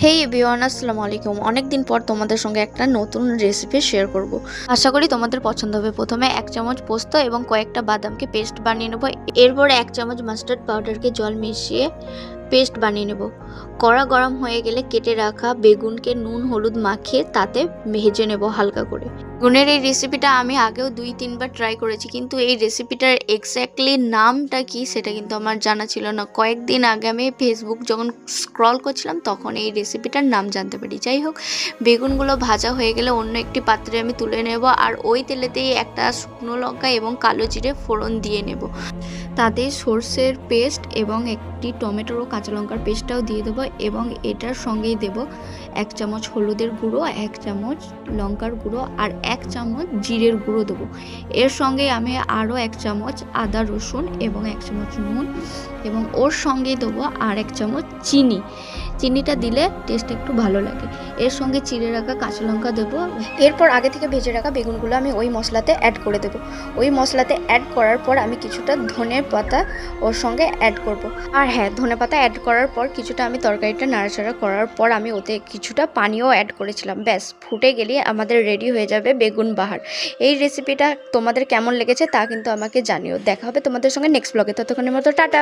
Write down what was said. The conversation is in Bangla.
হেই এভরিওয়ান, আসসালামু আলাইকুম। অনেক দিন পর তোমাদের সঙ্গে একটা নতুন রেসিপি শেয়ার করব। আশা করি তোমাদের পছন্দ হবে। প্রথমে 1 চামচ পোস্ত এবং কয়েকটা বাদামকে পেস্ট বানিয়ে নেব। এরপর 1 চামচ মাস্টার্ড পাউডারকে জল মিশিয়ে পেস্ট বানিয়ে নেব। কড়া গরম হয়ে গেলে কেটে রাখা বেগুনকে নুন হলুদ মাখিয়ে তাতে ভেজে নেব হালকা করে। বেগুনের এই রেসিপিটা আমি আগেও 2-3 বার ট্রাই করেছি, কিন্তু এই রেসিপিটার এক্স্যাক্টলি নামটা কি সেটা কিন্তু আমার জানা ছিল না। কয়েকদিন আগে আমি ফেসবুক যখন স্ক্রল করছিলাম তখন এই রেসিপিটার নাম জানতে পারি। যাই হোক, বেগুনগুলো ভাজা হয়ে গেলে অন্য একটি পাত্রে আমি তুলে নেব, আর ওই তেলেতেই একটা শুকনো লঙ্কা এবং কালো জিরে ফোড়ন দিয়ে নেব। তাতে সর্ষের পেস্ট এবং একটি টমেটোর ও কাঁচা লঙ্কার পেস্টটাও দিয়ে দেবো, এবং এটার সঙ্গেই দেব 1 চামচ হলুদের গুঁড়ো, 1 চামচ লঙ্কার গুঁড়ো আর 1 চামচ জিরের গুঁড়ো দেবো। এর সঙ্গে আমি আরও 1 চামচ আদা রসুন এবং 1 চামচ নুন, এবং ওর সঙ্গেই দেবো আর 1 চামচ চিনি। চিনিটা দিলে টেস্ট একটু ভালো লাগে। এর সঙ্গে চিড়ে রাখা কাঁচা লঙ্কা দেবো। এরপর আগে থেকে ভেজে রাখা বেগুনগুলো আমি ওই মশলাতে অ্যাড করে দেবো। ওই মশলাতে অ্যাড করার পর আমি কিছুটা ধনে পাতা ওর সঙ্গে অ্যাড করব। আর হ্যাঁ, ধনে পাতা অ্যাড করার পর কিছুটা আমি তরকারিটা নাড়াচাড়া করার পর আমি ওতে কিছুটা পানিও অ্যাড করেছিলাম। ব্যাস, ফুটে গেলে আমাদের রেডি হয়ে যাবে বেগুন বাহার। এই রেসিপিটা তোমাদের কেমন লেগেছে তা কিন্তু আমাকে জানিও। দেখা হবে তোমাদের সঙ্গে নেক্সট ব্লগে। ততক্ষণের মতো টাটা।